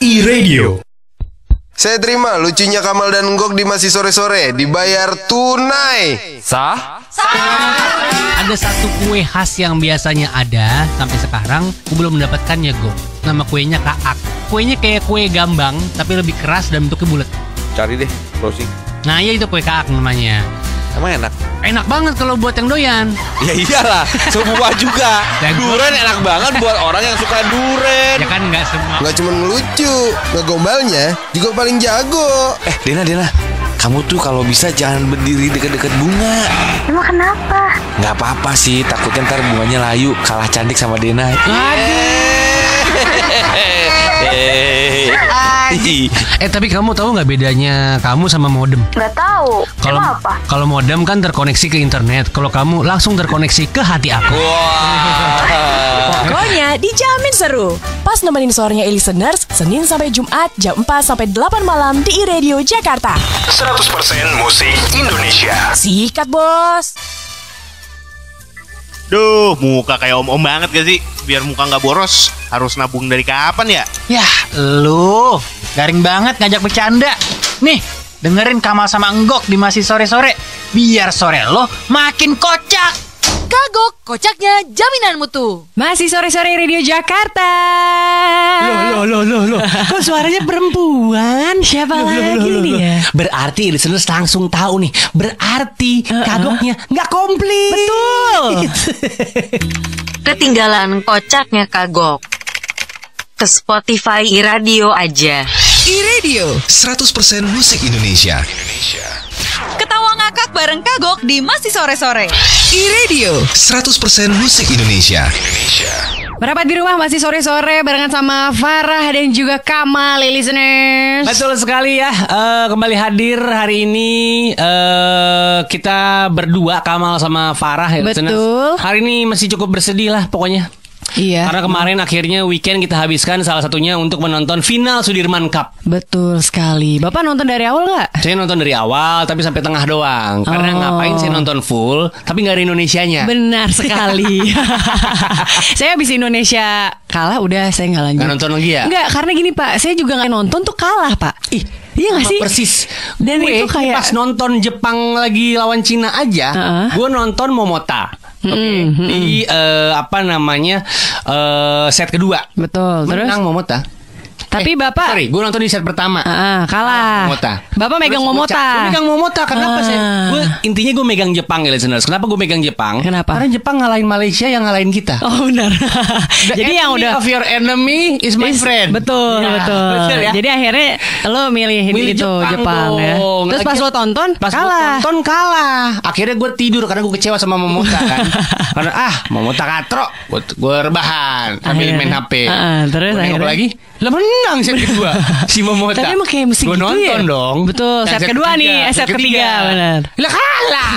iRadio. Saya terima lucunya Kamal dan Ngok di Masih Sore-Sore dibayar tunai. Sah? Ada satu kue khas yang biasanya ada sampai sekarang aku belum mendapatkannya, Go. Nama kuenya kaak. Kuenya kayak kue gambang tapi lebih keras dan bentuknya bulat. Cari deh, browsing. Nah, ya itu kue kaak namanya. Emang enak? Enak banget kalau buat yang doyan. Ya iyalah, semua juga. Duren enak banget buat orang yang suka duren. Ya kan nggak semua. Nggak cuma ngelucu, ngegombalnya juga paling jago. Dena, kamu tuh kalau bisa jangan berdiri deket-deket bunga. Emang kenapa? Nggak apa-apa sih, takutnya ntar bunganya layu, kalah cantik sama Dena. Tapi kamu tahu nggak bedanya kamu sama modem? Nggak tahu. Kalau Emang apa? Kalau modem kan terkoneksi ke internet, kalau kamu langsung terkoneksi ke hati aku. Pokoknya dijamin seru. Pas nemenin sorenya listeners, Senin sampai Jumat jam 4 sampai 8 malam di iRadio Jakarta. 100% musik Indonesia. Sikat, Bos. Duh, muka kayak om-om banget gak sih? Biar muka gak boros, harus nabung dari kapan ya? Yah, lu garing banget ngajak bercanda. Nih, dengerin Kamal sama Enggok di Masih Sore-Sore. Biar sore lo makin kocak. Kagok, kocaknya jaminan mutu. Masih sore-sore Radio Jakarta. Loh. Kok suaranya perempuan? Siapa lagi nih ya? Berarti listeners langsung tahu nih. Berarti kagoknya nggak komplit. Betul. Ketinggalan kocaknya Kagok. Ke Spotify iRadio aja. iRadio 100% musik Indonesia. Ketawa ngakak bareng Kagok di Masih Sore-Sore. iRadio 100% musik Indonesia. Merapat di rumah Masih Sore-Sore barengan sama Farah dan juga Kamal, listeners. Betul sekali ya. Kembali hadir hari ini kita berdua, Kamal sama Farah ya. Betul. Listeners. Hari ini masih cukup bersedih lah pokoknya. Iya. Karena kemarin akhirnya weekend kita habiskan salah satunya untuk menonton final Sudirman Cup. Betul sekali. Bapak nonton dari awal nggak? Saya nonton dari awal tapi sampai tengah doang. Karena ngapain saya nonton full tapi nggak ada Indonesianya. Benar sekali. Saya habis Indonesia kalah udah saya nggak lanjut. Nggak nonton lagi ya? Nggak, karena gini Pak, saya juga nggak nonton tuh kalah Pak. Iya nggak sih? Persis. Dan gue itu kayak pas nonton Jepang lagi lawan Cina aja, gue nonton Momota. Di set kedua. Betul. Terus Menang Momota. tapi Bapak Sorry, gue nonton di set pertama. kalah. Momota. Bapak megang Momota. Gue megang Momota. Kenapa intinya gue megang Jepang ya listeners. Kenapa gue megang Jepang? Kenapa? Karena Jepang ngalahin Malaysia yang ngalahin kita. Oh benar. The Jadi yang enemy udah of your enemy is my friend. Betul, Ya, betul. ya. Jadi akhirnya lo milih itu Jepang ya. dong. Terus pas lo tonton Pas kalah. gue tonton kalah. Akhirnya gue tidur karena gue kecewa sama Momota kan. Karena Momota katro. Gue rebahan sambil main HP. Terus Gua nengok akhirnya lagi, lah menang set kedua si Momota. Tapi emang kayak mesti Gua gitu nonton ya? dong. Betul, Nah, set kedua nih, set ketiga, benar. Lah kalah.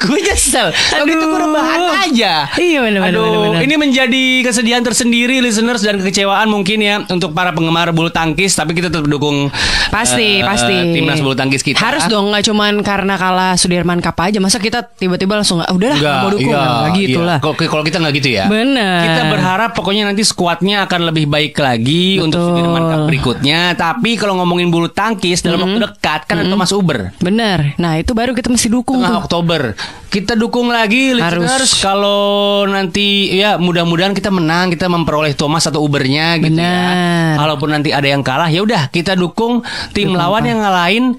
Gue nyesel. Tapi itu gue rebahan aja. Iya benar. Ini menjadi kesedihan tersendiri listeners dan kekecewaan mungkin ya untuk para penggemar bulu tangkis. Tapi kita tetap dukung Pasti. timnas bulu tangkis kita. Harus dong, nggak cuman karena kalah Sudirman Cup aja. Masa kita tiba-tiba langsung udahlah nggak mau dukung, nggak gitu lah. Kalau kita nggak gitu ya. Benar. Kita berharap pokoknya nanti skuadnya akan lebih baik lagi untuk Sudirman Cup berikutnya. Tapi kalau ngomongin bulu tangkis dalam waktu dekat kan ada Thomas Uber. Benar. Nah itu baru kita mesti dukung Tengah tuh. Oktober kita dukung lagi listeners. Kalau nanti ya mudah-mudahan kita menang, kita memperoleh Thomas atau Ubernya gitu Benar. ya. Kalaupun nanti ada yang kalah ya udah kita dukung tim lawan yang ngalahin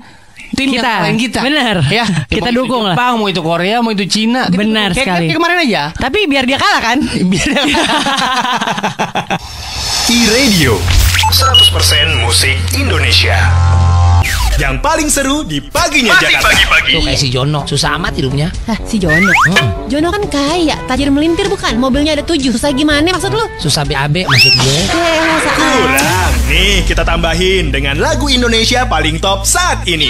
tim yang ngalahin kita. Benar. Ya, Kita mau dukung itu lah. Jepang, mau itu Korea, mau itu Cina. Kita Benar dukung. sekali. Kayak kemarin aja. Tapi biar dia kalah kan? Biar dia iRadio 100% musik Indonesia. Yang paling seru di paginya Jakarta. Tuh kayak si Jono, susah amat hidupnya. Si Jono. Jono kan kaya, tajir melintir bukan? Mobilnya ada 7. Susah gimana maksud lu? Susah BAB maksud gue. Kurang. Nih kita tambahin dengan lagu Indonesia paling top saat ini.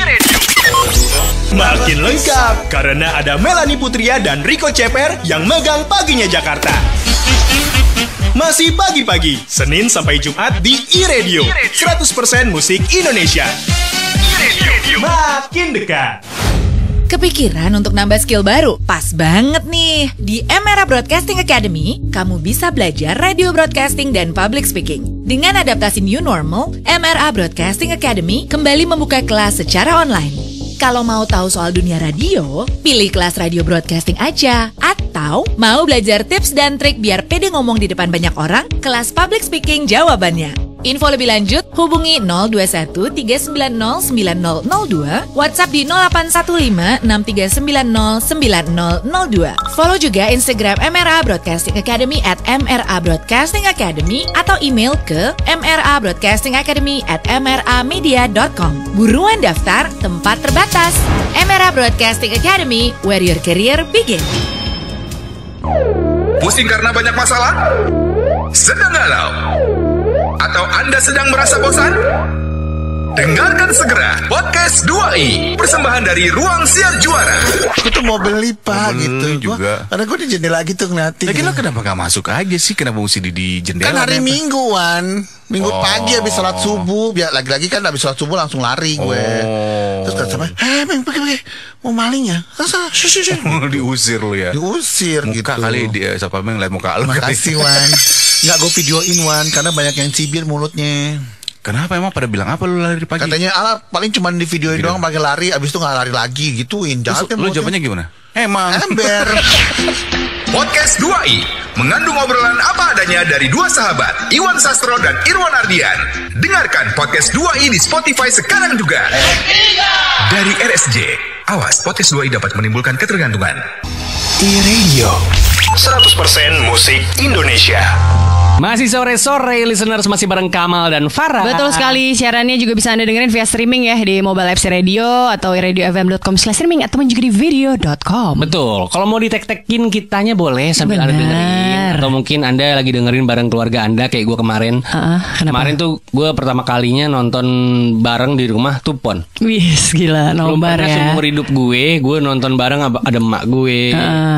Makin lengkap karena ada Melanie Putria dan Rico Ceper yang megang paginya Jakarta. Masih pagi-pagi, Senin sampai Jumat di iRadio 100% musik Indonesia. iRadio makin dekat. Kepikiran untuk nambah skill baru? Pas banget nih! Di Emera Broadcasting Academy, kamu bisa belajar radio broadcasting dan public speaking. Dengan adaptasi new normal, MRA Broadcasting Academy kembali membuka kelas secara online. Kalau mau tahu soal dunia radio, pilih kelas radio broadcasting aja. Atau mau belajar tips dan trik biar pede ngomong di depan banyak orang, kelas public speaking jawabannya. Info lebih lanjut, hubungi 021 390 9002, WhatsApp di 0815 6390 9002. Follow juga Instagram MRA Broadcasting Academy @MRA Broadcasting Academy atau email ke mrabroadcastingacademy@mramedia.com. Buruan daftar, tempat terbatas. MRA Broadcasting Academy, where your career begins. Pusing karena banyak masalah? Sedang galau? Atau Anda sedang merasa bosan? Dengarkan segera Podcast 2i, persembahan dari Ruang Siar Juara. Aku tuh mau beli Pak gitu juga. Karena gue di jendela gitu ngeliatin. Lagi lo kenapa gak masuk aja sih? Kenapa mesti di jendela? Kan hari Mingguan, Minggu pagi habis sholat subuh. Biar lagi-lagi kan habis sholat subuh langsung lari gue. Terus kata sama, pergi, mau maling ya? Diusir lo ya? Diusir muka gitu. Kali dia siapa yang ngeliat muka lo. Makasih Wan. Nggak gue videoin Wan, karena banyak yang cibir mulutnya. Kenapa emang pada bilang apa lu lari pagi? Katanya paling cuma di videoin doang pakai lari, abis itu nggak lari lagi gituin. Jahat kan lu jawabannya gimana? Emang ember. Podcast 2i mengandung obrolan apa adanya dari dua sahabat, Iwan Sastro dan Irwan Ardian. Dengarkan Podcast 2i di Spotify sekarang juga. Dari RSJ, awas Podcast 2i dapat menimbulkan ketergantungan. iRadio 100% musik Indonesia. Masih sore-sore, listeners, masih bareng Kamal dan Farah. Betul sekali, siarannya juga bisa Anda dengerin via streaming ya di mobile apps radio atau radiofm.com/streaming ataupun juga di video.com. Betul, kalau mau ditek-tekin kitanya boleh sambil Anda dengerin. Atau mungkin Anda lagi dengerin bareng keluarga Anda kayak gue kemarin. Kemarin tuh gue pertama kalinya nonton bareng di rumah Tupon. Wih, gila, nobar ya. Seumur hidup gue nonton bareng ada emak gue,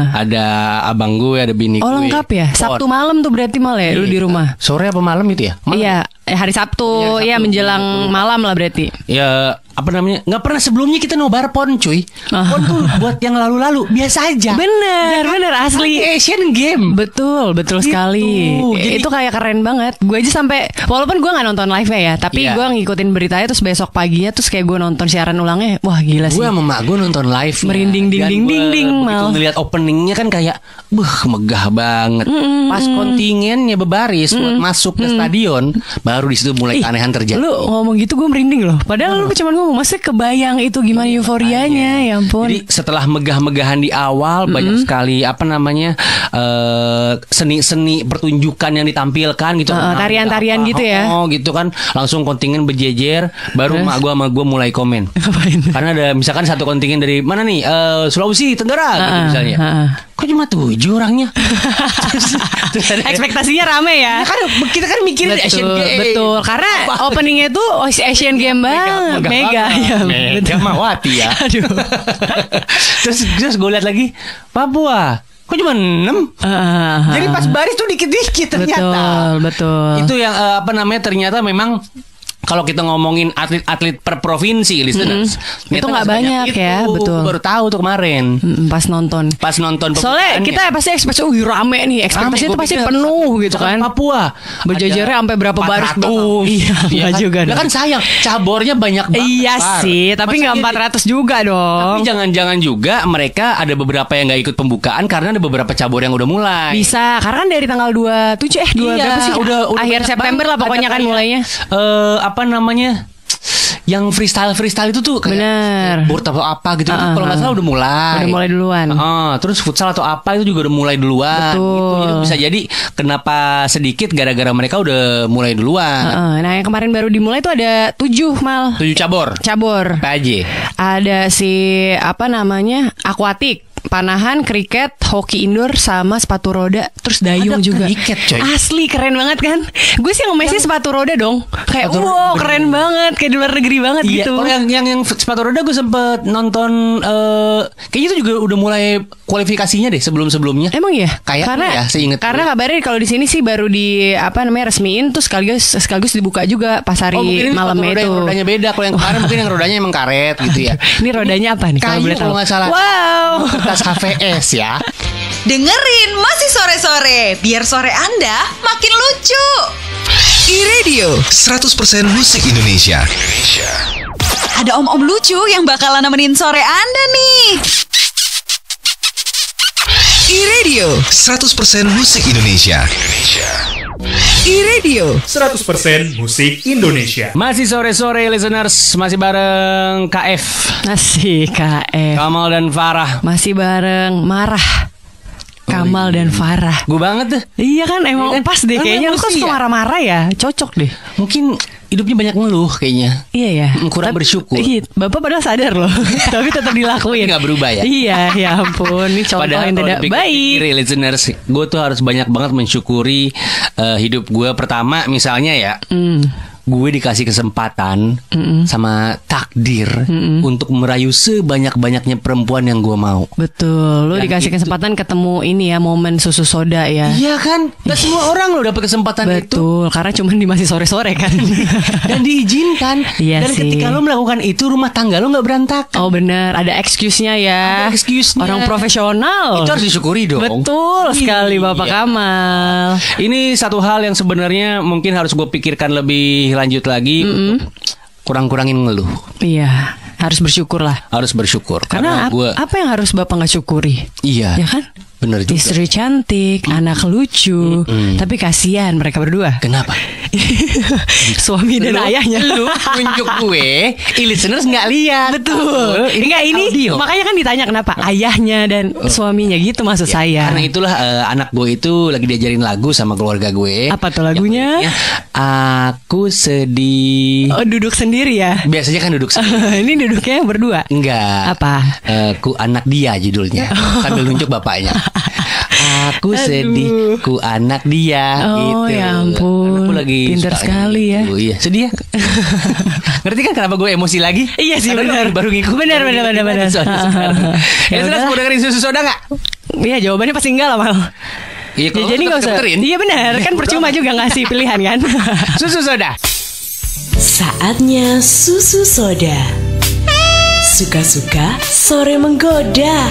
ada abang gue, ada bini gue. Oh lengkap ya, Sabtu malam tuh berarti malah ya di rumah. Sore apa malam itu ya? Malam. Iya, hari Sabtu, ya menjelang malam lah berarti. Ya, apa namanya? Nggak pernah sebelumnya kita nobar pon, cuy. Pon tuh buat yang lalu-lalu biasa aja. Bener asli. Asian Game. Betul gitu, sekali. Jadi, itu kayak keren banget. Gue aja sampai, walaupun gue nggak nonton live-nya ya, tapi gue ngikutin beritanya terus besok paginya terus kayak gue nonton siaran ulangnya. Wah gila sih. Gue sama mak gue nonton live. Merinding ding mal. Ngeliat openingnya kan kayak, megah banget. Pas kontingennya bebaris buat masuk ke stadion, baru di situ mulai keanehan terjadi. Lu ngomong gitu gue merinding loh. Padahal lu cuma ngomong, maksudnya kebayang itu gimana euforianya, ya ampun. Jadi setelah megah-megahan di awal, banyak sekali seni-seni pertunjukan yang ditampilkan gitu. Tarian-tarian gitu ya. Gitu kan. Langsung kontingen berjejer, baru mak gue sama gue mulai komen. Karena ada misalkan satu kontingen dari mana nih? Sulawesi Tenggara gitu misalnya. Kok cuma 7 orangnya? terus ekspektasinya rame ya. Kan kita kan mikirin Asian Games. Betul, karena openingnya tuh Asian Game banget. Mega Mawati ya. Aduh. terus gue lihat lagi Papua. Kok cuma 6? Jadi pas baris tuh dikit-dikit ternyata. Betul. Itu yang ternyata memang kalau kita ngomongin atlet-atlet per provinsi, listeners, itu nggak banyak ya, betul. Baru tahu tuh kemarin, pas nonton. Soalnya kita pasti ekspektasi, rame nih, ekspektasi itu pasti penuh gitu kan. Papua berjajarnya sampai berapa baris tuh? Iya juga. Kan sayang, cabornya banyak banget. Iya sih, tapi nggak 400 juga dong. Tapi jangan-jangan juga mereka ada beberapa yang nggak ikut pembukaan karena ada beberapa cabur yang udah mulai. Bisa, karena kan dari tanggal 27 berapa sih? Udah akhir September lah pokoknya kan mulainya. Yang freestyle itu tuh kayak skateboard atau apa gitu. Kalau nggak salah udah mulai duluan. Terus futsal atau apa itu juga udah mulai duluan. Gitu. Jadi bisa jadi kenapa sedikit gara-gara mereka udah mulai duluan. Nah yang kemarin baru dimulai tuh ada 7 cabur. Apa aja? Ada si akuatik, panahan, kriket, hoki indoor, sama sepatu roda, terus dayung juga. Kriket, coy. Asli keren banget kan? Gue sih nge-mesnya sepatu roda dong. Kayak keren banget, kayak di luar negeri banget gitu. Kalau yang sepatu roda gue sempet nonton, kayaknya itu juga udah mulai kualifikasinya deh sebelumnya. Emang ya? Kayaknya ya, seinget. Karena kabarnya kalau di sini sih baru di resmiin, terus sekaligus dibuka juga pas hari malamnya itu. Rodanya beda. Kalau yang kemarin mungkin yang rodanya emang karet gitu ya. Ini rodanya apa nih? Kayu kalau nggak salah. Wow. KVS ya. Dengerin Masih Sore-Sore, biar sore Anda makin lucu. iRadio 100% musik Indonesia. Ada om-om lucu yang bakalan nemenin sore Anda nih. iRadio 100% musik Indonesia. iRadio 100% musik Indonesia. Masih sore-sore listeners, masih bareng KF. Masih KF. Kamal dan Farah. Masih bareng Marah. Kamal dan Farah. Gue banget tuh. Iya kan, emang pas deh kayaknya. Lu kan suka marah-marah ya. Cocok deh. Mungkin hidupnya banyak ngeluh kayaknya. Iya ya. Kurang bersyukur. Iya, Bapak padahal sadar loh. Tapi tetap dilakuin. Gak berubah ya. Iya, ya ampun. Ini contoh Padahal yang tidak baik. Listeners, gue tuh harus banyak banget mensyukuri hidup gue. Pertama misalnya ya, gue dikasih kesempatan sama takdir untuk merayu sebanyak-banyaknya perempuan yang gue mau. Betul. Lu dikasih kesempatan ketemu ini ya, momen susu soda ya. Iya kan? Gak semua orang lo dapet kesempatan itu. Betul. Karena cuma masih sore-sore kan. Dan diizinkan. Iya dan sih. ketika lo melakukan itu, rumah tangga lo gak berantakan. Oh benar. Ada excuse-nya ya. Ada excuse-nya. Orang profesional. Itu harus disyukuri dong. Betul sekali Bapak Kamal. Ini satu hal yang sebenarnya mungkin harus gue pikirkan lebih lanjut lagi. Kurang-kurangin ngeluh. Iya, harus bersyukur lah. Harus bersyukur. Karena apa yang harus Bapak gak syukuri? Iya. Ya kan? Bener juga. Istri cantik, anak lucu, tapi kasihan mereka berdua. Kenapa? Suami dan ayahnya. Lu tunjuk gue, listeners nggak lihat. Betul. Enggak ini audio. Makanya kan ditanya kenapa ayahnya dan suaminya gitu maksud saya. Karena itulah anak gue itu lagi diajarin lagu sama keluarga gue. Apa tuh lagunya? Aku sedih. Oh, duduk sendiri ya? Biasanya kan duduk sendiri. Ini duduknya berdua? Enggak. Apa? Ku anak dia judulnya. Sambil nunjuk bapaknya. Aku sedih, ku anak dia. Oh gitu. ya ampun. Aku lagi pintar sekali ya. Iya, sedih ya. Ngerti kan kenapa gue emosi lagi? Iya sih benar. Baru ngikut. Benar. Ya sudah, mau dengerin susu soda nggak? Iya jawabannya pasti enggak lah Mal. Iya, ya, jadi nggak usah. Iya benar, kan percuma juga ngasih pilihan kan. Susu soda. Saatnya susu soda. Suka-suka sore menggoda.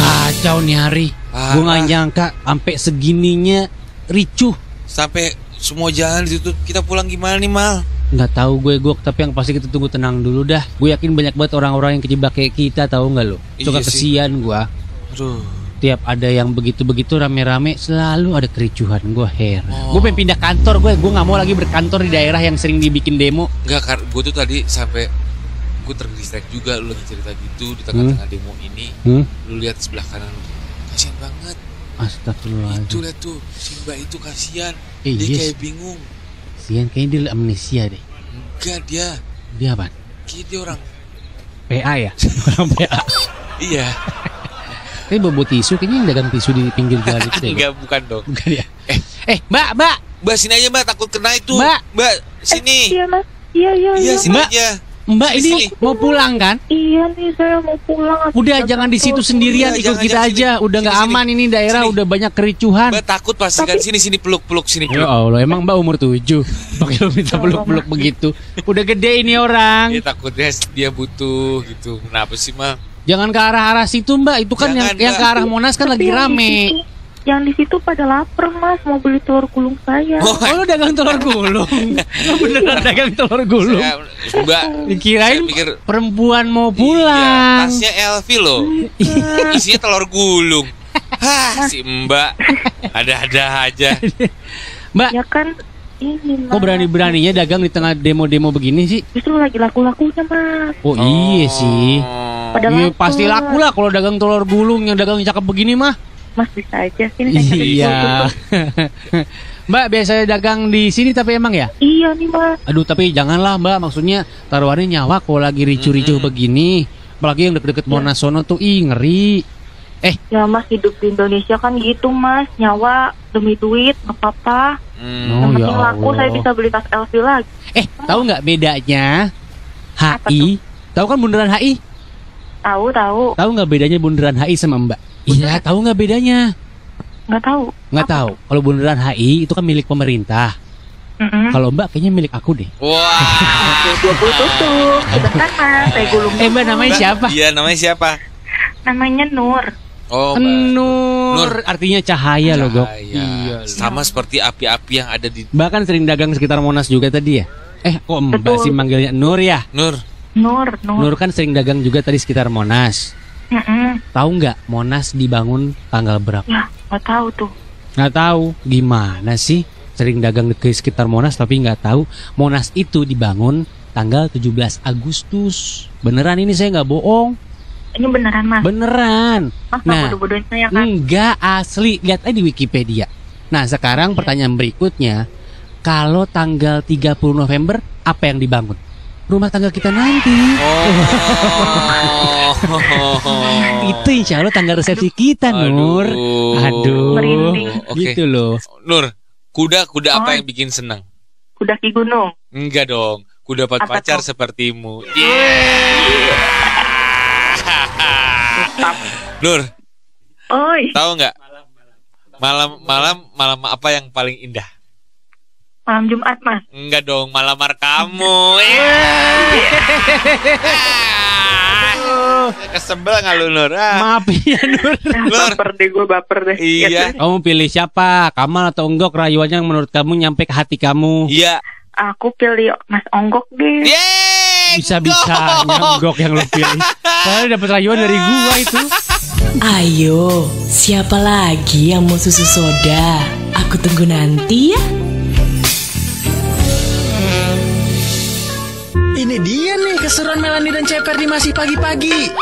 Kacau nih hari. Gue gak nyangka sampai segininya ricuh. Sampai semua jalan ditutup. Kita pulang gimana nih Mal? Nggak tahu gue tapi yang pasti kita tunggu tenang dulu dah. Gue yakin banyak banget orang-orang yang kejebak kayak kita, tahu nggak lo? Suka kesian gue. Aduh. Tiap ada yang begitu-begitu rame-rame selalu ada kericuhan. Gue heran. Gue pengen pindah kantor gue nggak mau lagi berkantor di daerah yang sering dibikin demo. Nggak, gue tuh tadi sampai gue terdistract juga. Lu lagi cerita gitu di tengah-tengah demo ini. Lu lihat sebelah kanan lu, kasian banget. Astagfirullahaladzim. Itu lihat tuh, si Mbak itu kasian. Dia kayak bingung. Kasian kayaknya dia amnesia deh. Enggak, dia apa? Kayaknya dia orang PA ya? Orang PA. Iya. Tapi bawa tisu, kayaknya yang dagang tisu di pinggir jalan itu deh. Enggak, bukan dong. Bukan ya? Mbak sini aja Mbak, takut kena itu. Mbak, sini. Iya Mas. Iya. Sini aja. Mbak ini mau pulang kan? Iya nih, saya mau pulang. Udah jangan di situ sendirian, ikut kita aja. Udah nggak aman ini daerah, udah banyak kericuhan. Mbak takut pasti kan. Sini peluk sini. Ya Allah, emang Mbak umur 7 pakai lo minta peluk begitu. Udah gede ini orang. Dia takutnya dia butuh gitu. Kenapa sih Mal? Jangan ke arah situ Mbak. Itu kan yang ke arah Monas kan lagi rame. Yang di situ pada lapar Mas, mau beli telur gulung saya. Oh lu dagang telur gulung? Lu beneran dagang telur gulung? Mbak, dikirain perempuan mau pulang. Tasnya Elvi loh. Isinya telur gulung. Hah, si Mbak ada-ada aja. Mbak, ya kan ini Mas. Kok berani-beraninya dagang di tengah demo-demo begini sih? Justru lagi laku-lakunya Mas. Oh iya sih. Iya pasti laku lah kalau dagang telur gulung, yang dagang cakep begini mah. Mas bisa aja sini. Iya. Mbak biasanya dagang di sini tapi emang ya? Iya nih Mas. Aduh tapi janganlah Mbak, maksudnya taruhannya nyawa kalau lagi ricu-ricu begini. Apalagi yang deket-deket Monas sono tuh ngeri. Ya Mas, hidup di Indonesia kan gitu Mas, nyawa demi duit nggak apa-apa. Yang penting laku saya bisa beli tas LV lagi. Tahu nggak bedanya HI? Tahu kan bundaran HI? Tahu. Tahu nggak bedanya bundaran HI sama Mbak? Iya, tahu nggak bedanya? Nggak tahu. Nggak tahu. Kalau bundaran HI itu kan milik pemerintah. Kalau Mbak kayaknya milik aku deh. Wah. 20 tutup. Sebentar Mas, saya gulung. Mbak namanya siapa? Iya, namanya siapa? Namanya Nur. Oh, Nur. Nur. Artinya cahaya loh, Gok. Iya. Sama seperti api-api yang ada di... Bahkan sering dagang sekitar Monas juga tadi ya? Kok Mbak sih manggilnya Nur ya? Nur. Nur kan sering dagang juga tadi sekitar Monas. Tahu nggak Monas dibangun tanggal berapa? Ya, nggak tahu tuh. Nggak tahu. Gimana sih? Sering dagang di sekitar Monas tapi nggak tahu Monas itu dibangun tanggal 17 Agustus. Beneran ini saya nggak bohong. Ini beneran, Mas? Beneran. Mas, nah, bodoh-bodohin saya kan? Enggak, asli. Lihat aja di Wikipedia. Nah, sekarang pertanyaan berikutnya. Kalau tanggal 30 November, apa yang dibangun? Rumah tangga kita nanti. Itu insya Allah tanggal resepsi kita, Nur. Aduh. Gitu loh. Nur, kuda apa yang bikin senang? Kuda Ki Gunung. Enggak dong. Kuda dapat pacar sepertimu. Nur. Oi. Tahu nggak? Malam apa yang paling indah? Malam Jumat, Mas. Enggak dong, malamar kamu. Kesebel nggak lu, Nur? Maaf ya, Nur. Gue baper deh. Iya. Kamu pilih siapa? Kamal atau Enggok? Rayuannya yang menurut kamu nyampe ke hati kamu? Iya. Aku pilih Mas Onggok deh. Bisa-bisanya Enggok yang lo pilih. Soalnya dapat rayuan dari gua itu. Ayo, siapa lagi yang mau susu soda? Aku tunggu nanti ya. Ini dia nih keseruan Melanie dan Ceper di Masih Pagi-Pagi.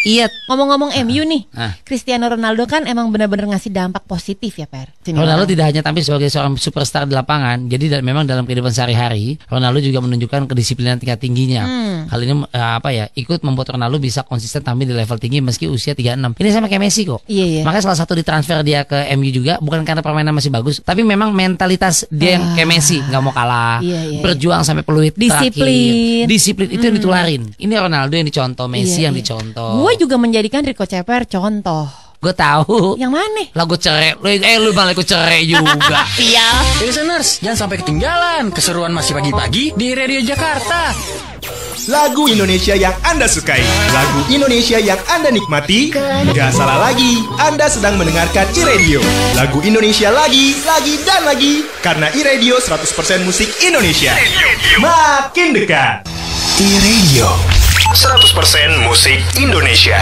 Iya, ngomong-ngomong MU nih, Cristiano Ronaldo kan emang benar-benar ngasih dampak positif ya, Per. Ronaldo tidak hanya tampil sebagai seorang superstar di lapangan, jadi memang dalam kehidupan sehari-hari Ronaldo juga menunjukkan kedisiplinan tingkat tingginya. Hal ini ikut membuat Ronaldo bisa konsisten tampil di level tinggi meski usia 36. Ini sama kayak Messi kok. Iya. Makanya salah satu ditransfer dia ke MU juga bukan karena permainan masih bagus, tapi memang mentalitas dia yang kayak Messi, nggak mau kalah, berjuang sampai peluit disiplin itu yang ditularin. Ini Ronaldo yang dicontoh, Messi yang dicontoh. Gue juga menjadikan Rico Ceper contoh. Gue tahu. Yang mana? Lagu cerai. Lu malah ikut cerai juga. Iya. Listeners, jangan sampai ketinggalan keseruan Masih Pagi-Pagi di Radio Jakarta. Lagu Indonesia yang Anda sukai, lagu Indonesia yang Anda nikmati. Gak salah lagi, Anda sedang mendengarkan iRadio. Lagu Indonesia lagi dan lagi. Karena iRadio 100% musik Indonesia. Makin dekat. iRadio 100% musik Indonesia.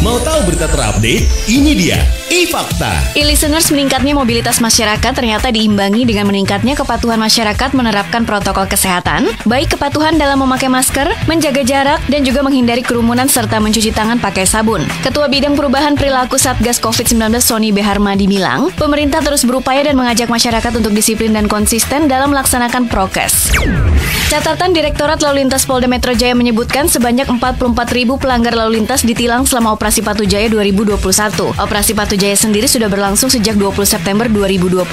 Mau tahu berita terupdate? Ini dia iFakta. E-listeners, meningkatnya mobilitas masyarakat ternyata diimbangi dengan meningkatnya kepatuhan masyarakat menerapkan protokol kesehatan, baik kepatuhan dalam memakai masker, menjaga jarak, dan juga menghindari kerumunan serta mencuci tangan pakai sabun. Ketua Bidang Perubahan Perilaku Satgas COVID-19 Sony B. Harmadi bilang, pemerintah terus berupaya dan mengajak masyarakat untuk disiplin dan konsisten dalam melaksanakan prokes. Catatan Direktorat Lalu Lintas Polda Metro Jaya menyebutkan sebanyak 44.000 pelanggar lalu lintas ditilang selama Operasi Patu Jaya 2021. Operasi Patu Jaya sendiri sudah berlangsung sejak 20 September 2021.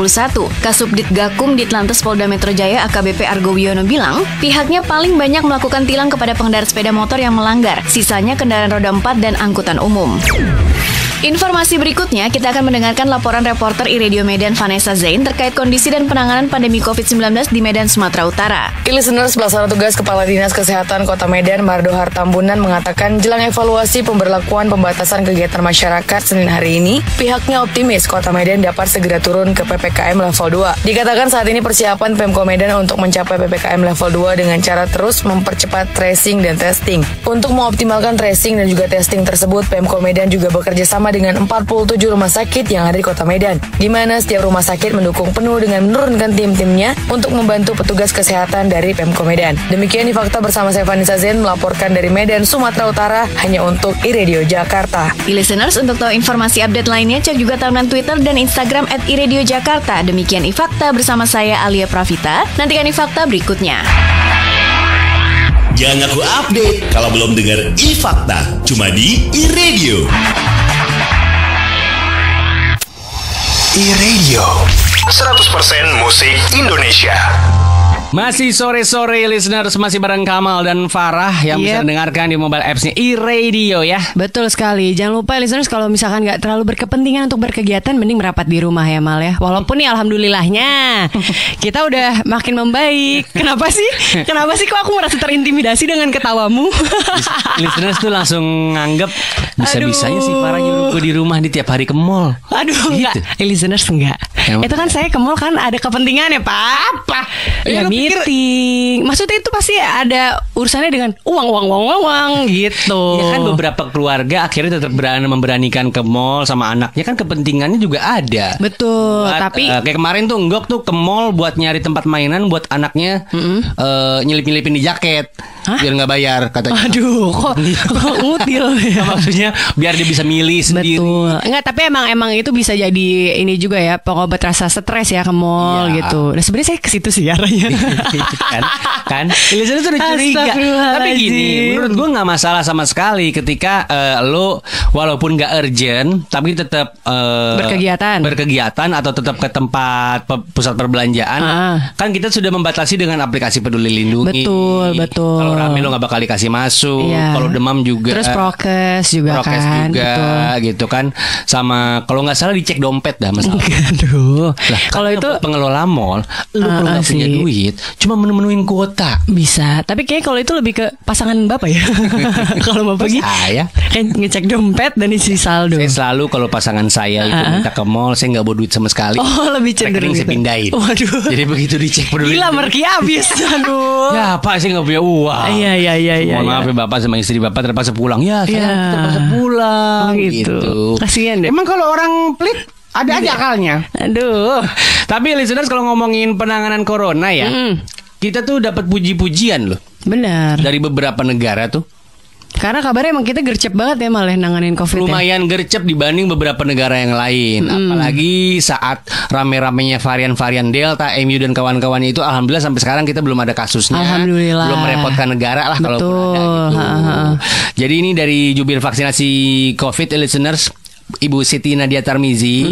Kasubdit Gakum Ditlantas Polda Metro Jaya AKBP Argo Wiono bilang, pihaknya paling banyak melakukan tilang kepada pengendara sepeda motor yang melanggar, sisanya kendaraan roda 4 dan angkutan umum. Informasi berikutnya, kita akan mendengarkan laporan reporter iRadio Medan Vanessa Zain terkait kondisi dan penanganan pandemi COVID-19 di Medan, Sumatera Utara. Listeners, Pelaksana Tugas Kepala Dinas Kesehatan Kota Medan, Mardohar Tambunan, mengatakan jelang evaluasi pemberlakuan pembatasan kegiatan masyarakat Senin hari ini, pihaknya optimis Kota Medan dapat segera turun ke PPKM level 2. Dikatakan saat ini persiapan Pemko Medan untuk mencapai PPKM level 2 dengan cara terus mempercepat tracing dan testing. Untuk mengoptimalkan tracing dan juga testing tersebut, Pemko Medan juga bekerja sama dengan 47 rumah sakit yang ada di Kota Medan, di mana setiap rumah sakit mendukung penuh dengan menurunkan tim-timnya untuk membantu petugas kesehatan dari Pemko Medan. Demikian iFakta bersama saya Vanessa Zain melaporkan dari Medan, Sumatera Utara, hanya untuk iRadio Jakarta. Listeners, untuk tahu informasi update lainnya, cek juga timeline Twitter dan Instagram @iRadio Jakarta. Demikian iFakta bersama saya Alia Pravita. Nantikan iFakta berikutnya. Jangan ngaku update kalau belum dengar iFakta, cuma di iRadio. iRadio 100% musik Indonesia. Masih sore-sore listeners, masih bareng Kamal dan Farah yang bisa mendengarkan di mobile apps-nya iRadio ya. Betul sekali. Jangan lupa listeners, kalau misalkan nggak terlalu berkepentingan untuk berkegiatan, mending merapat di rumah ya Mal ya. Walaupun nih alhamdulillahnya kita udah makin membaik. Kenapa sih? Kenapa sih kok aku merasa terintimidasi dengan ketawamu? Listeners tuh langsung nganggep Bisa-bisanya si Farah nyuruh gue di rumah di tiap hari ke mall. Aduh, enggak. Listeners enggak. Itu kan saya ke mall kan ada kepentingan ya, Pak. Apa? Ya meeting. Maksudnya itu pasti ada urusannya dengan uang gitu. Ya kan beberapa keluarga akhirnya tetap memberanikan ke mall sama anaknya, kan kepentingannya juga ada. Betul. Tapi kayak kemarin tuh Enggok tuh ke mall buat nyari tempat mainan buat anaknya, nyelip-nyelipin di jaket. Biar nggak bayar katanya. Aduh, kok ngutil ya. Maksudnya biar dia bisa milih sendiri. Betul. Enggak, tapi emang itu bisa jadi ini juga ya, pengobat rasa stres ya ke mall gitu. Nah sebenarnya saya ke situ sih arahnya. kan Listener tuh udah curiga. Tapi gini, menurut gue nggak masalah sama sekali ketika lo walaupun nggak urgent tapi tetap berkegiatan atau tetap ke tempat pusat perbelanjaan. Kan kita sudah membatasi dengan aplikasi Peduli Lindungi. Betul. Kalau rame lo nggak bakal dikasih masuk. Kalau demam juga. Terus prokes juga kan. Gitu kan. Sama kalau nggak salah dicek dompet dah masalah. Aduh. Kalau itu pengelola mall, lu kalau nggak punya duit, cuma memenuhin kuota. Bisa. Tapi kayak kalau itu lebih ke pasangan bapak ya. Kalau bapak pergi, kan ngecek dompet dan isi saldo. Saya selalu kalau pasangan saya itu minta ke mall, saya nggak bawa duit sama sekali. Oh, lebih cenderung saya pindahin. Waduh. Jadi begitu dicek Peduli. Gila, merki habis. Aduh. Ya Pak, saya nggak punya uang. Iya. Mohon maaf ya Bapak sama istri Bapak terpaksa pulang. Ya, saya terpaksa pulang. Gitu. Kasihan deh. Emang kalau orang pelit ada aja akalnya. Aduh. Tapi listeners, kalau ngomongin penanganan corona ya, kita tuh dapat puji-pujian loh. Benar. Dari beberapa negara tuh. Karena kabarnya emang kita gercep banget ya malah nanganin COVID. Lumayan gercep dibanding beberapa negara yang lain. Apalagi saat rame-ramenya varian-varian Delta, MU dan kawan-kawannya itu, alhamdulillah sampai sekarang kita belum ada kasusnya. Alhamdulillah. Belum merepotkan negara lah kalau ada gitu. Jadi ini dari jubir vaksinasi COVID listeners, Ibu Siti Nadia Tarmizi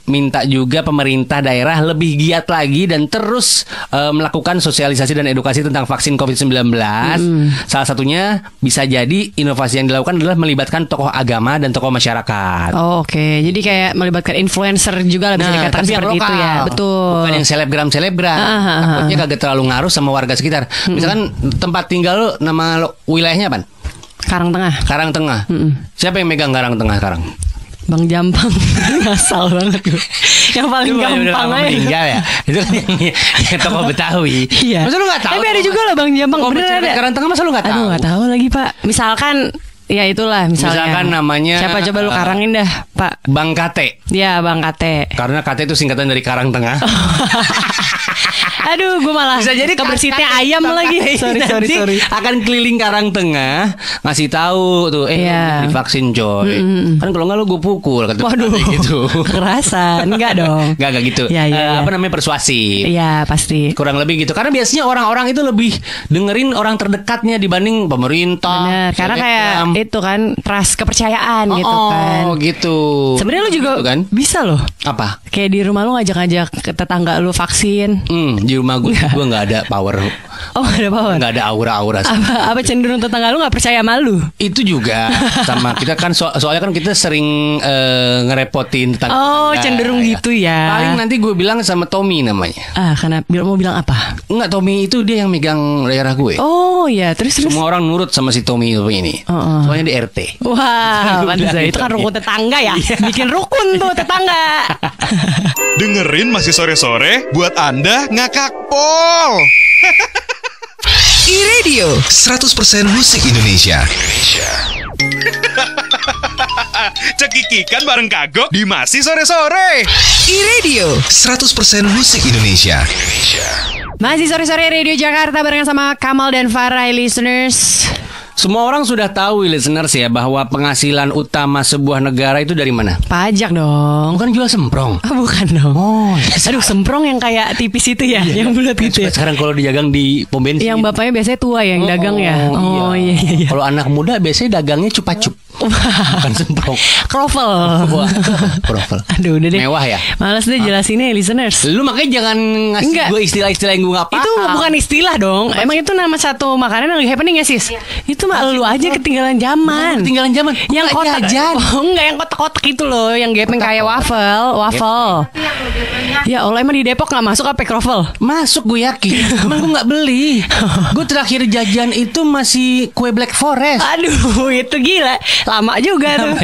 minta juga pemerintah daerah lebih giat lagi dan terus melakukan sosialisasi dan edukasi tentang vaksin COVID-19. Salah satunya bisa jadi inovasi yang dilakukan adalah melibatkan tokoh agama dan tokoh masyarakat. Oh, oke. Jadi kayak melibatkan influencer juga lah bisa dikatakan seperti itu ya. Betul. Bukan yang selebgram. Takutnya kagak terlalu ngaruh sama warga sekitar. Misalkan tempat tinggal lo, nama lo, wilayahnya apa? Karang Tengah. Siapa yang megang Karang Tengah sekarang? Bang Jampang. Ngasal banget gue. Yang paling gampang aja. Meninggal ya. Itu kan yang tokoh Betawi. Iya. Masa lu gak tahu? Tapi ada juga loh Bang Jampang. Bener ada. Karang Tengah masa lu gak tahu? Aduh, gak tahu lagi Pak. Misalkan ya itulah misalkan namanya siapa, coba lu karangin dah Pak. Bang Kate. Ya Bang Kate. Karena Kate itu singkatan dari Karang Tengah. Aduh, gue malah bisa jadi kebersitnya ayam lagi. Sorry. Akan keliling Karang Tengah ngasih tahu tuh divaksin coy. Kan kalau nggak lo gue pukul. Waduh, gitu. Kekerasan. Enggak dong. Enggak gitu. Apa namanya, persuasif. Iya pasti. Kurang lebih gitu. Karena biasanya orang-orang itu lebih dengerin orang terdekatnya dibanding pemerintah. Bener. Karena kayak itu kan trust, kepercayaan gitu kan. Oh gitu. Sebenarnya lu juga kan bisa loh. Apa? Kayak di rumah lu ngajak-ngajak ke tetangga lu vaksin. Di rumah gue nggak ada power. Oh, nggak ada power. Nggak ada aura-aura. Apa cenderung tetangga lu nggak percaya sama lu? Itu juga sama kita kan soalnya kan kita sering ngerepotin tetangga. Oh, cenderung gitu ya. Paling nanti gue bilang sama Tommy namanya. Karena mau bilang apa? Enggak, Tommy itu dia yang megang daerah gue. Oh ya, terus semua orang nurut sama si Tommy ini. Soalnya di RT. Wah, itu kan rukun tetangga ya. Bikin rukun tuh tetangga. Dengerin masih sore-sore buat Anda ngakak pol. iRadio 100% musik Indonesia. Cekikikan bareng Kagok di masih sore-sore. iRadio 100% musik Indonesia. Masih sore-sore Radio Jakarta barengan sama Kamal dan Farah listeners. Semua orang sudah tahu listeners ya bahwa penghasilan utama sebuah negara itu dari mana? Pajak dong. Bukan jual semprong. Bukan dong. Oh, aduh, semprong yang kayak tipis itu ya, yang bulat gitu ya. Sekarang kalau didagang di pom bensin. Yang bapaknya biasanya tua yang dagang ya. Oh iya. Kalau anak muda biasanya dagangnya cupa-cup. Bukan semprong. Kroffel. Kroffel. Aduh, udah deh. Mewah ya. Males deh jelasinnya listeners. Lu makanya jangan ngasih gue istilah-istilah yang gue gak paham. Itu bukan istilah dong. Emang itu nama satu makanan yang lagi happening ya sis? Itu mah lu aja ketinggalan zaman. Ketinggalan zaman. Yang kotak. Oh enggak, yang kotak-kotak itu loh, yang gepeng kayak waffle. Ya Allah, emang di Depok gak masuk apa kroffel? Masuk, gue yakin. Cuman gue gak beli. Gue terakhir jajan itu masih kue Black Forest. Aduh, itu gila. Lama juga tuh.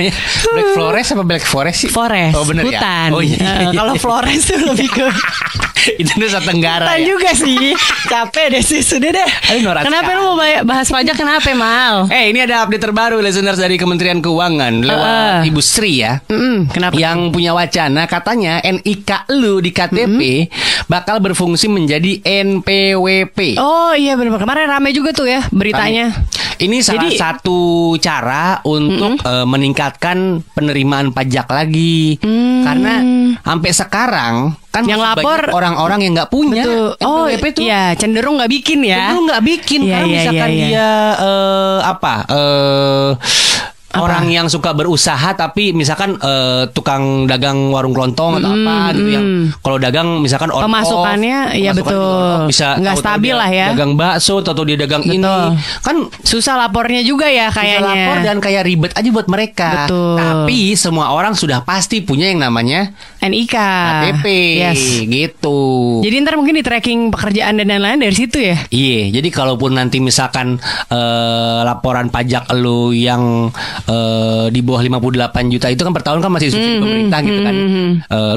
Black Forest apa Black Forest sih? Forest. Oh bener hutan. ya. Oh iya. Kalau Flores tuh lebih ke itu Nusa Tenggara. Hutan ya? juga sih. Capek deh sih. Sudah deh. Kenapa lu mau bahas pajak? Kenapa Mal? Ini ada update terbaru listeners dari Kementerian Keuangan lewat Ibu Sri ya. Kenapa? Yang punya wacana katanya NIK lu di KTP bakal berfungsi menjadi NPWP. Oh iya benar. Kemarin rame juga tuh ya beritanya. Ini salah satu cara untuk meningkatkan penerimaan pajak lagi. Karena sampai sekarang kan yang lapor orang-orang yang nggak punya NPWP tuh. Iya, cenderung nggak bikin ya. Cenderung nggak bikin karena misalkan dia orang yang suka berusaha tapi misalkan tukang dagang warung kelontong atau apa gitu yang kalau dagang misalkan pemasukannya ya betul bisa nggak stabil lah ya, dagang bakso atau dia dagang ini kan susah lapornya juga ya kayaknya, susah lapor dan kayak ribet aja buat mereka. Betul. Tapi semua orang sudah pasti punya yang namanya NIK KTP gitu. Jadi ntar mungkin di tracking pekerjaan dan lain-lain dari situ ya. Iya, jadi kalaupun nanti misalkan laporan pajak lu yang di bawah 58 juta itu kan per tahun kan masih subsidi pemerintah gitu kan.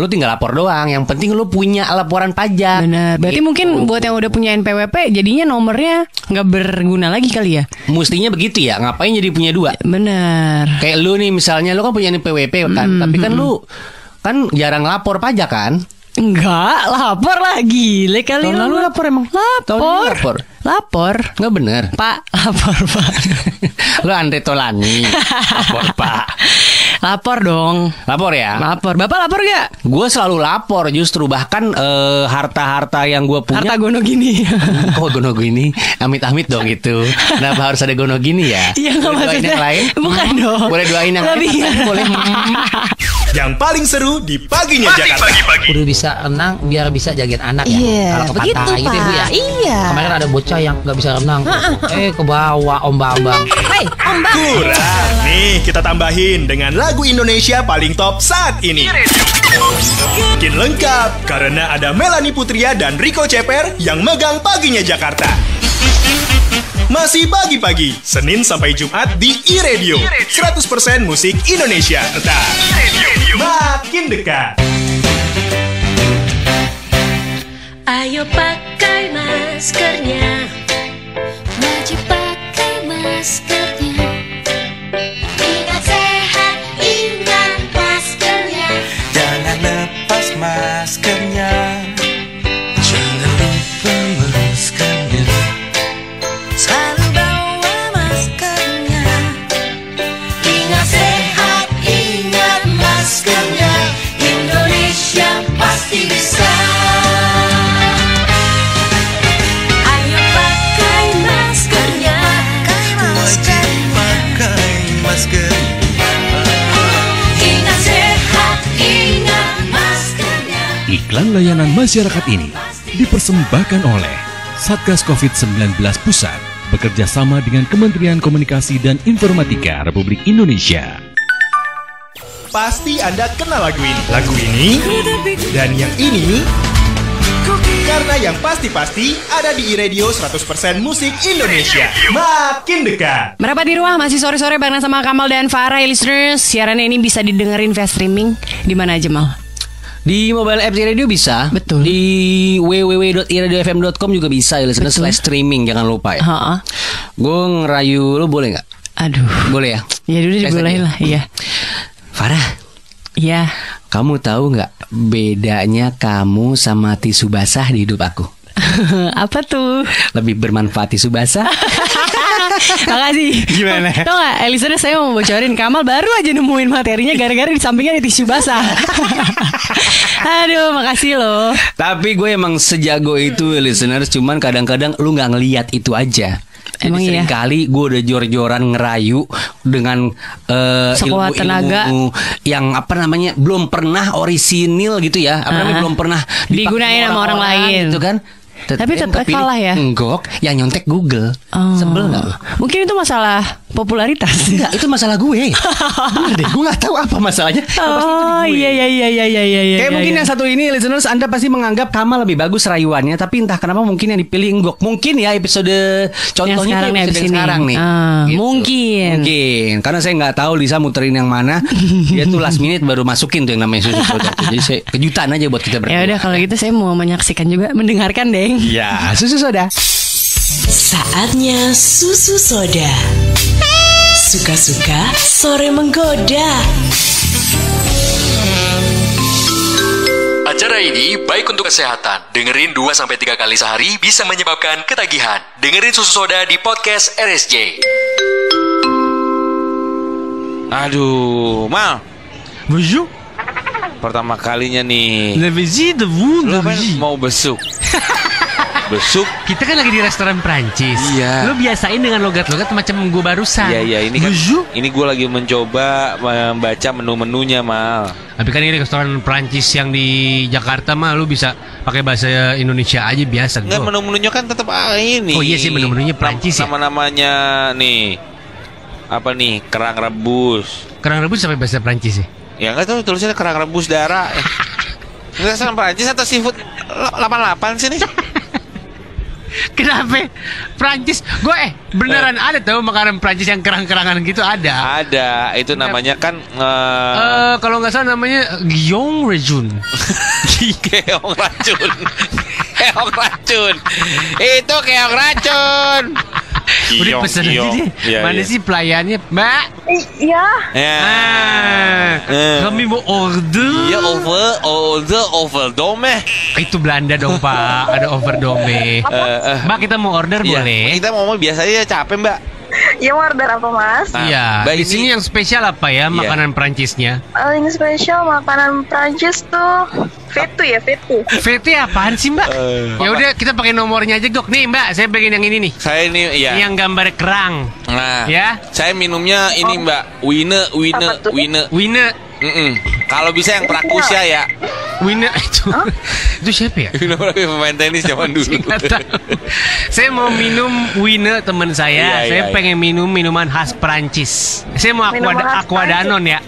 Lu tinggal lapor doang. Yang penting lu punya laporan pajak. Benar. Berarti gitu. mungkin buat yang udah punya NPWP jadinya nomornya nggak berguna lagi kali ya. Mestinya begitu ya. Ngapain jadi punya dua? Benar. Kayak lu nih misalnya lu kan punya NPWP kan, tapi kan lu kan jarang lapor pajak kan? Enggak, lapor lah. Gile kali. Tahun lalu lapor emang? Lapor. Nggak bener. Pak, lapor Pak. Lu Andre Tolani. Lapor Pak. Lapor dong. Lapor ya? Lapor. Bapak lapor gak? Gue selalu lapor justru. Bahkan harta-harta yang gue punya. Harta gono gini. Oh gono gini. Amit-amit dong gitu. Kenapa harus ada gono gini ya? Iya nggak maksudnya. Yang lain? Bukan dong. Boleh doain yang lain? Boleh. Yang paling seru di paginya Jakarta. Udah bisa renang biar bisa jagain anak ya. Iya, Kalau ke begitu, pantai gitu ya Bu ya. Iya. Kemarin ada bocah yang nggak bisa renang. Ke bawah ombang-ombang. Hei, ombang. Kurang. Nih kita tambahin dengan lagu Indonesia paling top saat ini. Makin lengkap karena ada Melanie Putria dan Rico Ceper yang megang paginya Jakarta. Masih pagi-pagi, Senin sampai Jumat di iRadio. 100% musik Indonesia. Tetap makin dekat. Ayo pakai maskernya. Wajib pakai maskernya. Ingat sehat, ingat maskernya. Jangan lepas maskernya. Jangan lupa maskernya. Selalu bawa maskernya. Ingat sehat, ingat maskernya. Indonesia pasti bisa. Ayo pakai maskernya. Wajib pakai maskernya. Ingat sehat, ingat maskernya. Iklan layanan masyarakat ini dipersembahkan oleh Satgas COVID-19 Pusat bekerja sama dengan Kementerian Komunikasi dan Informatika Republik Indonesia. Pasti Anda kenal lagu ini. Lagu ini dan yang ini. Karena yang pasti-pasti ada di iRadio 100% musik Indonesia. Makin dekat. Merapat di rumah masih sore-sore bareng sama Kamal dan Farah listeners. Siarannya ini bisa didengerin via streaming di mana aja Mal? Di mobile app iRadio bisa. Betul. Di www.iradiofm.com juga bisa ya listeners. Live streaming jangan lupa ya. Gue ngerayu lo boleh nggak? Aduh. Boleh ya? Ya udah dibolehin lah. Iya. Farah. Iya. Kamu tahu nggak bedanya kamu sama tisu basah di hidup aku? Apa tuh? Lebih bermanfaat tisu basah. Makasih. Gimana? Tau gak, listener saya mau bocorin Kamal baru aja nemuin materinya gara-gara di sampingnya ada tisu basah. Aduh, makasih loh. Tapi gue emang sejago itu listeners. Cuman kadang-kadang lu gak ngeliat itu aja. Emang jadi seringkali gue udah jor-joran ngerayu dengan sekuat tenaga yang apa namanya belum pernah orisinil gitu ya, apa namanya belum pernah digunain sama orang lain gitu kan. Tapi tetap kalah ya. Enggok yang nyontek Google. Sebel nggak? Mungkin itu masalah popularitas. Enggak, itu masalah gue. Bener deh, gue nggak tahu apa masalahnya. Oh iya. Kayak mungkin yang satu ini listeners, Anda pasti menganggap Kamal lebih bagus rayuannya, tapi entah kenapa mungkin yang dipilih Enggok. Mungkin ya episode contohnya yang sekarang nih. Gitu. Mungkin. Karena saya nggak tahu Lisa muterin yang mana. Dia tuh last minute baru masukin tuh yang namanya Susu Soda. Jadi saya kejutan aja buat kita berdua. Ya udah kalau gitu saya mau menyaksikan juga, mendengarkan deh. Ya, Susu Soda. Saatnya Susu Soda. Suka-suka sore menggoda. Acara ini baik untuk kesehatan. Dengerin 2-3 kali sehari bisa menyebabkan ketagihan. Dengerin Susu Soda di podcast RSJ. Aduh, Mal. Bonjour. Pertama kalinya nih. La visite de vous, Lu mau besuk. Besuk. Kita kan lagi di restoran Prancis. Iya. Lu biasain dengan logat-logat macam gue barusan. Iya, ini kan. Ini gue lagi mencoba membaca menu-menunya, Mal. Tapi kan ini restoran Prancis yang di Jakarta mah lu bisa pakai bahasa Indonesia aja biasa. Enggak, menu-menunya kan tetap ini. Oh iya sih, menu-menunya Prancis ya. Nama-namanya nih. Apa nih? Kerang rebus. Kerang rebus sampai bahasa Prancis ya? Ya enggak tahu tulisannya kerang rebus darah. Restoran Prancis atau seafood 88 sih nih? Kenapa? Prancis, gue beneran ada tau makanan Prancis yang kerang-kerangan gitu ada. Ada, itu namanya kan kalau nggak salah namanya Guillaume Rejun. Keong racun. Keong racun. Itu keong racun. Udah pesen aja deh. Mana sih pelayannya, Mbak? Iya. Kami mau order. Ya overdome. Itu Belanda dong Pak. Ada overdome. Mbak kita mau order boleh? Kita mau biasa aja capek Mbak. Ya mau order apa Mas? Iya. Di sini yang spesial apa ya makanan Prancisnya? Yang spesial makanan Prancis tuh Vetu ya, Vetu. Vetu apaan sih Mbak? Ya udah kita pakai nomornya aja Gok. Nih Mbak, saya pengen yang ini nih. Saya ini ya. Yang gambar kerang. Nah, ya. Saya minumnya ini Mbak, Wine. Kalau bisa yang Prakusya ya. Wine itu siapa ya? Pemain tenis zaman dulu. Saya mau minum Wine teman saya. Saya pengen minum minuman khas Prancis. Saya mau aqua danon ya.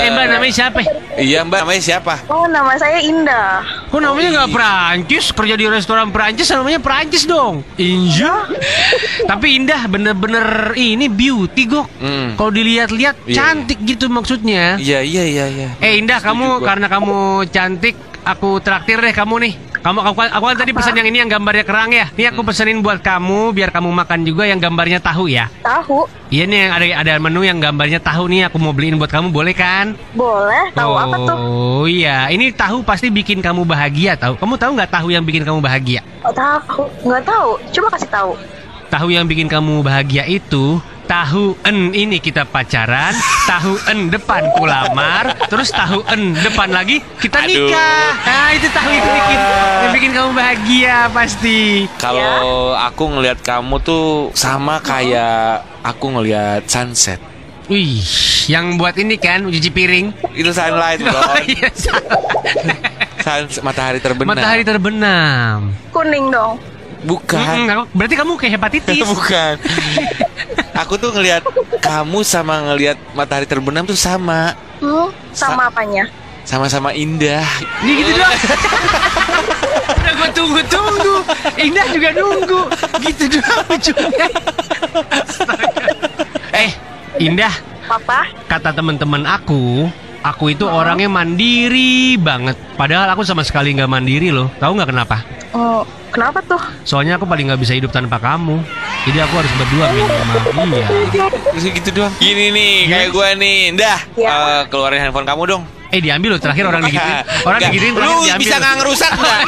Mbak namanya siapa? Iya Mbak namanya siapa? Oh nama saya Indah. Kok namanya nggak Prancis? Kerja di restoran Prancis namanya Prancis dong. Inja. Tapi Indah bener-bener ini beauty Gok. Kalau dilihat-lihat cantik gitu maksudnya. Iya. Indah kamu karena kamu cantik, aku traktir deh kamu nih. Aku kan tadi pesan yang ini yang gambarnya kerang ya. Nih aku pesenin buat kamu biar kamu makan juga yang gambarnya tahu ya. Tahu? Iya nih yang ada menu yang gambarnya tahu nih aku mau beliin buat kamu, boleh kan? Boleh. Tahu apa tuh? Oh iya, ini tahu pasti bikin kamu bahagia tahu. Kamu tahu nggak tahu yang bikin kamu bahagia? Oh, tahu. Nggak tahu. Coba kasih tahu. Tahu yang bikin kamu bahagia itu tahu ini kita pacaran, tahu depan ku lamar, terus tahu depan lagi kita nikah. Nah itu tahu itu yang bikin kamu bahagia pasti. Kalau aku ngelihat kamu tuh sama kayak aku ngelihat sunset. Wih, yang buat ini kan cuci piring. Itu sunlight bro. Iya, matahari terbenam. Matahari terbenam. Kuning dong. Bukan. Berarti kamu kayak hepatitis. Bukan. Aku tuh ngelihat kamu sama ngelihat matahari terbenam tuh sama. Sama apanya? Sama-sama indah. Ini gitu doang. Udah gue tunggu. Indah juga nunggu. Gitu doang ujungnya. Indah. Apa? Kata teman-teman aku itu orangnya mandiri banget. Padahal aku sama sekali nggak mandiri loh. Tahu nggak kenapa? Oh, kenapa tuh? Soalnya aku paling nggak bisa hidup tanpa kamu. Jadi aku harus berdua minimal. Iya. Gitu doang. Gini nih, kayak gue nih. Dah, keluarin handphone kamu dong. Diambil loh terakhir orang digituin. Orang digituin lu diambil. Bisa nggak ngerusak nggak?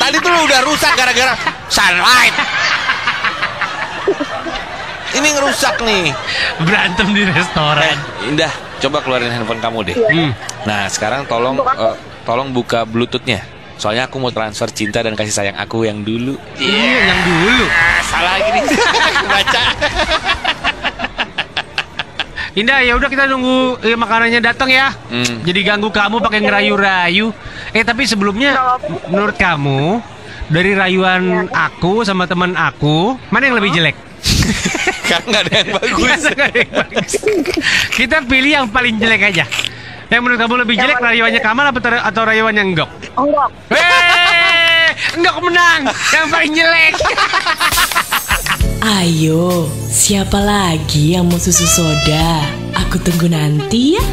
Tadi tuh lu udah rusak gara-gara sunlight. Ini ngerusak nih. Berantem di restoran. Indah, coba keluarin handphone kamu deh. Nah sekarang tolong buka Bluetoothnya. Soalnya aku mau transfer cinta dan kasih sayang aku yang dulu. Iya, yang dulu. Salah lagi nih. Baca. Indah, ya udah kita nunggu makanannya datang ya. Jadi ganggu kamu pakai ngerayu-rayu. Tapi sebelumnya menurut kamu dari rayuan aku sama teman aku, mana yang lebih jelek? Karena nggak ada yang bagus. Kita pilih yang paling jelek aja. Yang menurut kamu lebih jelek, rayuannya Kamal atau rayuannya Enggok? Enggak. Enggok menang. Yang paling jelek. Ayo, siapa lagi yang mau susu soda? Aku tunggu nanti ya.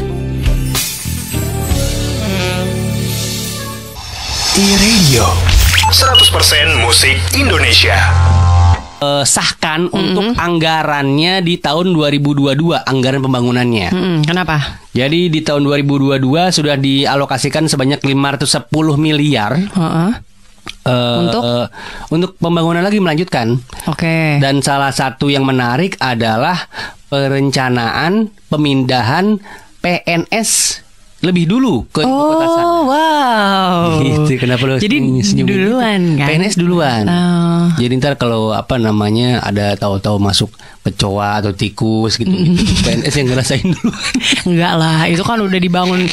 E-Radio 100% musik Indonesia. Sahkan untuk anggarannya di tahun 2022, anggaran pembangunannya. Kenapa? Jadi di tahun 2022 sudah dialokasikan sebanyak 510 miliar. Untuk pembangunan lagi melanjutkan. Oke. Dan salah satu yang menarik adalah perencanaan pemindahan PNS lebih dulu ke ibu kota sana. Oh, wow. Gitu, kenapa lo jadi duluan kan? PNS duluan. Jadi ntar kalau ada tahu-tahu masuk kecoa atau tikus gitu, PNS yang ngerasain dulu. Enggak lah, itu kan udah dibangun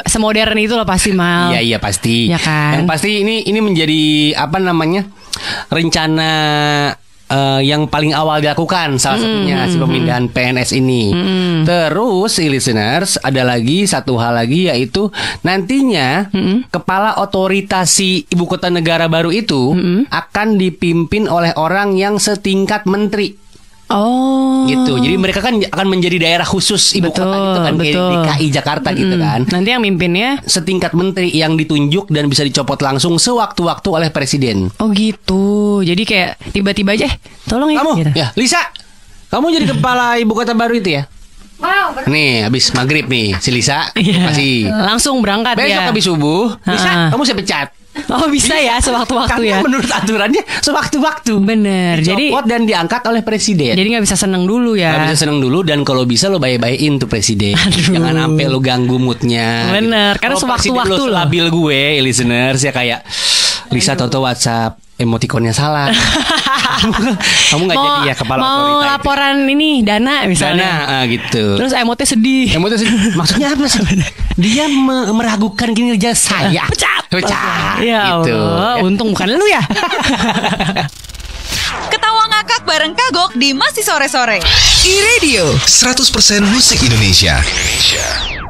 semodern itu loh pasti, Mal. Iya pasti. Ya kan? Yang pasti ini menjadi rencana yang paling awal dilakukan, salah satunya si pemindahan PNS ini. Terus listeners, ada lagi satu hal lagi, yaitu nantinya kepala otoritasi ibu kota negara baru itu akan dipimpin oleh orang yang setingkat menteri. Oh, gitu. Jadi mereka kan akan menjadi daerah khusus ibu kota gitu kan, DKI Jakarta gitu kan. Nanti yang mimpinnya setingkat menteri yang ditunjuk dan bisa dicopot langsung sewaktu-waktu oleh presiden. Oh gitu. Jadi kayak tiba-tiba aja, tolong ya. Kamu, gitu. ya Lisa, kamu jadi kepala ibu kota baru itu ya? Wow. Nih, habis maghrib nih, si Lisa masih langsung berangkat. Besok habis subuh, Lisa, kamu saya pecat. Oh bisa ya, sewaktu-waktu ya. Karena menurut aturannya sewaktu-waktu. Bener. Dicopot dan diangkat oleh presiden. Jadi nggak bisa seneng dulu ya. Nggak bisa seneng dulu, dan kalau bisa lo baik-baikin tuh presiden. Jangan sampai lo ganggu moodnya. Bener, gitu. karena sewaktu-waktu lo labil gue, listeners ya, kayak Lisa toto WhatsApp emotikonnya salah. kamu nggak jadi ya kepala otorita. Mau laporan ini dana misalnya. Dana gitu. Terus emotnya sedih. Maksudnya apa sih? Dia meragukan kinerja saya. Pecat. Ya gitu. Allah, untung bukan lu ya. Ketawa ngakak bareng Kagok di Masih Sore-Sore. E-Radio 100% musik Indonesia.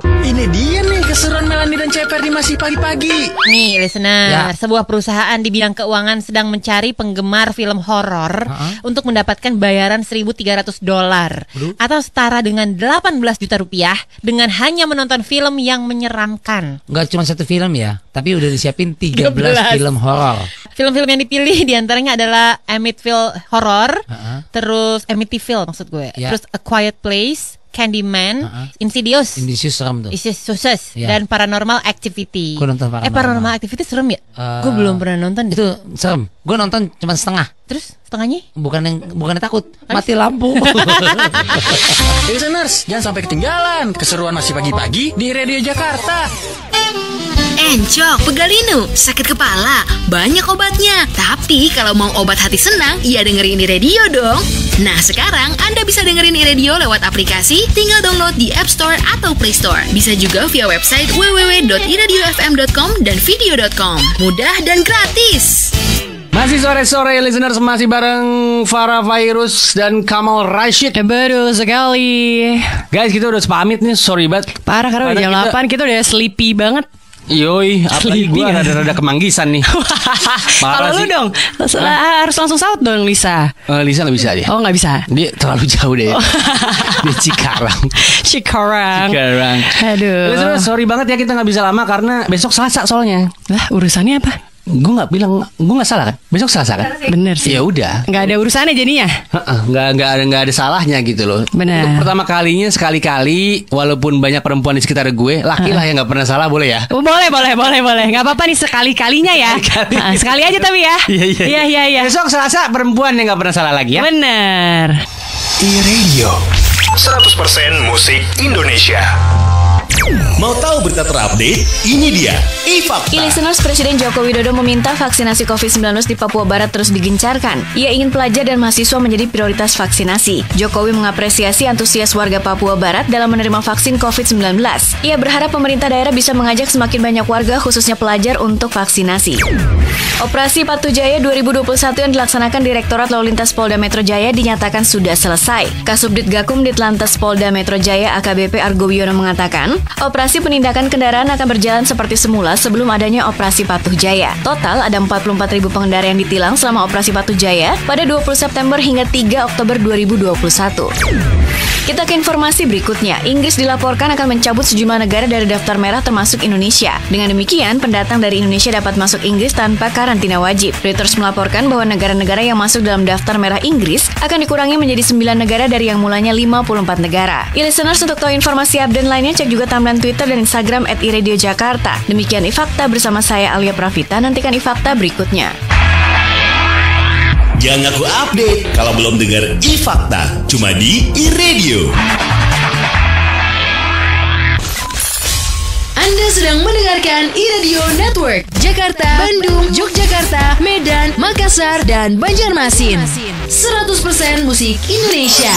Ini dia nih keseruan Melanie dan Ceper di Masih Pagi-Pagi. Nih listener, sebuah perusahaan di bidang keuangan sedang mencari penggemar film horor untuk mendapatkan bayaran $1.300 atau setara dengan 18 juta rupiah dengan hanya menonton film yang menyeramkan. Enggak cuma satu film ya, tapi udah disiapin 13 film horor. Film-film yang dipilih diantaranya adalah Amityville Horror, terus Amityville maksud gue, terus A Quiet Place, Candyman, Insidious serem tuh. Insidious dan Paranormal Activity. Gue nonton Paranormal Activity serem ya? Gue belum pernah nonton. Itu serem. Gue nonton cuma setengah. Terus setengahnya? Bukan takut, mati lampu. Listeners, jangan sampai ketinggalan keseruan Masih Pagi-Pagi di Radio Jakarta. Encok, pegalinu, sakit kepala, banyak obatnya. Tapi kalau mau obat hati senang, ya dengerin e-radio dong. Nah sekarang Anda bisa dengerin e-radio lewat aplikasi, tinggal download di App Store atau Play Store. Bisa juga via website www.iradiofm.com dan video.com. Mudah dan gratis. Masih sore-sore listeners, masih bareng Farah Virus dan Kamal Rashid. Betul sekali. Guys, kita udah sepamit nih, sorry banget. Parah karena jam 8 kita udah sleepy banget. Yoi, apalagi gue rada-rada kemanggisan nih. Kalau lu dong, harus langsung saut dong Lisa. Lisa gak bisa dia. Oh gak bisa. Dia terlalu jauh deh. Dia Cikarang. Aduh. Lisa, sorry banget ya kita gak bisa lama karena besok Selasa soalnya. Lah urusannya apa? Gue nggak bilang, gue nggak salah kan? Besok Selasa kan? Bener sih. Ya udah. Nggak ada urusannya jadinya. Nggak ada salahnya gitu loh. Bener. Untuk pertama kalinya sekali-kali, walaupun banyak perempuan di sekitar gue, laki lah yang nggak pernah salah, boleh ya? Boleh. Nggak apa-apa nih sekali-kalinya ya. Sekali aja tapi ya. Iya. Besok Selasa perempuan yang nggak pernah salah lagi ya. Bener. E-Radio 100% musik Indonesia. Mau tahu berita terupdate? Ini dia iFakta. Listeners, Presiden Joko Widodo meminta vaksinasi COVID-19 di Papua Barat terus digencarkan. Ia ingin pelajar dan mahasiswa menjadi prioritas vaksinasi. Jokowi mengapresiasi antusias warga Papua Barat dalam menerima vaksin COVID-19. Ia berharap pemerintah daerah bisa mengajak semakin banyak warga, khususnya pelajar, untuk vaksinasi. Operasi Patu Jaya 2021 yang dilaksanakan Direktorat Lalu Lintas Polda Metro Jaya dinyatakan sudah selesai. Kasubdit Gakum Ditlantas Polda Metro Jaya AKBP Argo Wiono mengatakan, operasi penindakan kendaraan akan berjalan seperti semula sebelum adanya Operasi Patuh Jaya. Total ada 44.000 pengendara yang ditilang selama Operasi Patuh Jaya pada 20 September hingga 3 Oktober 2021. Kita ke informasi berikutnya. Inggris dilaporkan akan mencabut sejumlah negara dari daftar merah termasuk Indonesia. Dengan demikian, pendatang dari Indonesia dapat masuk Inggris tanpa karantina wajib. Reuters melaporkan bahwa negara-negara yang masuk dalam daftar merah Inggris akan dikurangi menjadi 9 negara dari yang mulanya 54 negara. Listeners, untuk tahu informasi update lainnya, cek juga timeline Twitter dan Instagram @iradiojakarta. Demikian iFakta bersama saya Alia Pravita. Nantikan iFakta berikutnya. Jangan ngaku update kalau belum dengar iFakta. Cuma di iRadio. Anda sedang mendengarkan iRadio Network Jakarta, Bandung, Yogyakarta, Medan, Makassar, dan Banjarmasin. 100% musik Indonesia.